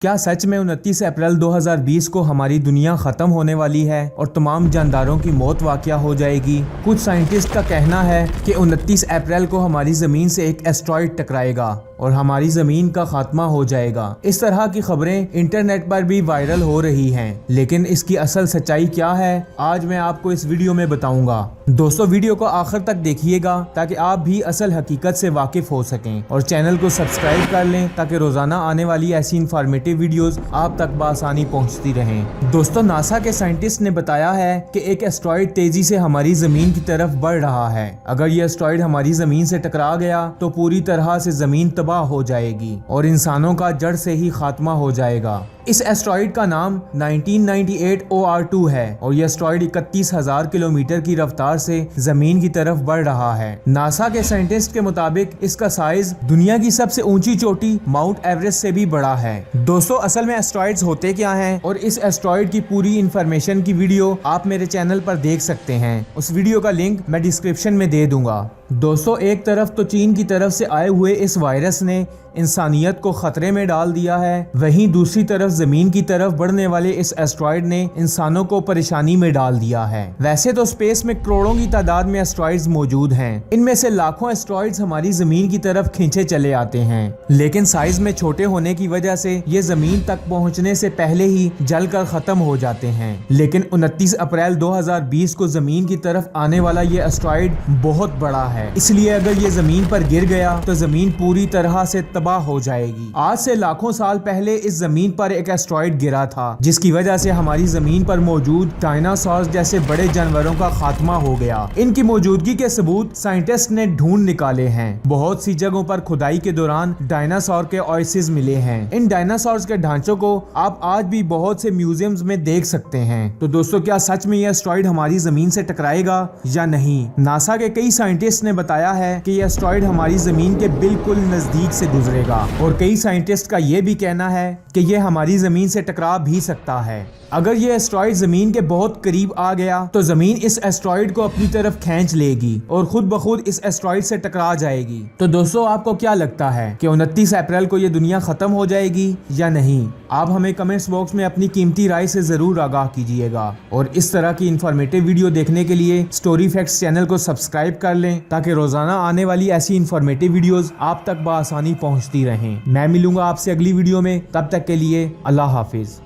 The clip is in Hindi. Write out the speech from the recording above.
क्या सच में 29 अप्रैल 2020 को हमारी दुनिया खत्म होने वाली है और तमाम जानदारों की मौत वाक़या हो जाएगी। कुछ साइंटिस्ट का कहना है कि 29 अप्रैल को हमारी ज़मीन से एक एस्ट्रॉइड टकराएगा और हमारी ज़मीन का खात्मा हो जाएगा। इस तरह की खबरें इंटरनेट पर भी वायरल हो रही हैं, लेकिन इसकी असल सच्चाई क्या है आज मैं आपको इस वीडियो में बताऊंगा। दोस्तों, वीडियो को आखिर तक देखिएगा ताकि आप भी असल हकीकत से वाकिफ हो सकें और चैनल को सब्सक्राइब कर लें ताकि रोजाना आने वाली ऐसी इंफॉर्मेटिव वीडियोस आप तक बआसानी पहुंचती रहें। दोस्तों, नासा के साइंटिस्ट ने बताया है कि एक एस्ट्रॉइड तेजी से हमारी जमीन की तरफ बढ़ रहा है। अगर ये एस्ट्रॉइड हमारी जमीन से टकरा गया तो पूरी तरह से जमीन तबाह हो जाएगी और इंसानों का जड़ से ही खात्मा हो जाएगा। इस एस्ट्रॉइड का नाम 1998 OR2 है और यह एस्ट्रॉइड 31,000 किलोमीटर की रफ्तार से जमीन की तरफ बढ़ रहा है। नासा के साइंटिस्ट के मुताबिक इसका साइज दुनिया की सबसे ऊंची चोटी माउंट एवरेस्ट से भी बड़ा है। दोस्तों, असल में एस्ट्रॉइड्स होते क्या हैं और इस एस्ट्रॉइड की पूरी इंफॉर्मेशन की वीडियो आप मेरे चैनल पर देख सकते हैं। उस वीडियो का लिंक मैं डिस्क्रिप्शन में दे दूंगा। दोस्तों, एक तरफ तो चीन की तरफ से आए हुए इस वायरस ने इंसानियत को खतरे में डाल दिया है, वहीं दूसरी तरफ जमीन की तरफ बढ़ने वाले इस एस्ट्रॉइड ने इंसानों को परेशानी में डाल दिया है। वैसे तो स्पेस में करोड़ों की तादाद में एस्ट्रॉइड्स मौजूद हैं। इनमें से लाखों एस्ट्रॉइड्स हमारी जमीन की तरफ खींचे चले आते हैं, लेकिन साइज में छोटे होने की वजह से ये जमीन तक पहुंचने से पहले ही जलकर खत्म हो जाते हैं। लेकिन 29 अप्रैल 2020 को जमीन की तरफ आने वाला ये एस्ट्रॉइड बहुत बड़ा है, इसलिए अगर ये जमीन पर गिर गया तो जमीन पूरी तरह से तबाह हो जाएगी। आज से लाखों साल पहले इस जमीन पर एक एस्ट्रॉइड गिरा था, जिसकी वजह से हमारी जमीन पर मौजूद डायनासोर जैसे बड़े जानवरों का खात्मा हो गया। इनकी मौजूदगी के सबूत साइंटिस्ट ने ढूंढ निकाले हैं। बहुत सी जगहों पर खुदाई के दौरान डायनासोर के ऑयसिस मिले हैं। इन डायनासोर के ढांचों को आप आज भी बहुत से म्यूजियम्स में देख सकते हैं। तो दोस्तों, क्या सच में यह एस्ट्रॉइड हमारी जमीन से टकराएगा या नहीं? नासा के कई साइंटिस्ट ने बताया है कि यह एस्ट्रॉइड हमारी जमीन के बिल्कुल नजदीक से गुजरेगा और कई साइंटिस्ट का यह भी कहना है कि यह हमारी जमीन से टकरा भी सकता है। अगर ये एस्ट्रॉइड जमीन के बहुत करीब आ गया तो जमीन इस एस्ट्रॉइड को अपनी तरफ खींच लेगी और खुद ब खुद इस एस्ट्रॉइड से टकरा जाएगी। तो दोस्तों, आपको क्या लगता है कि 29 अप्रैल को ये दुनिया खत्म हो जाएगी या नहीं? आप हमें कमेंट्स बॉक्स में अपनी कीमती राय से जरूर आगाह कीजिएगा और इस तरह की इंफॉर्मेटिव वीडियो देखने के लिए स्टोरी फैक्ट्स चैनल को सब्सक्राइब कर लें ताकि रोजाना आने वाली ऐसी इंफॉर्मेटिव वीडियोस आप तक बआसानी पहुंचती रहें। मैं मिलूंगा आपसे अगली वीडियो में, तब तक के लिए अल्लाह हाफिज।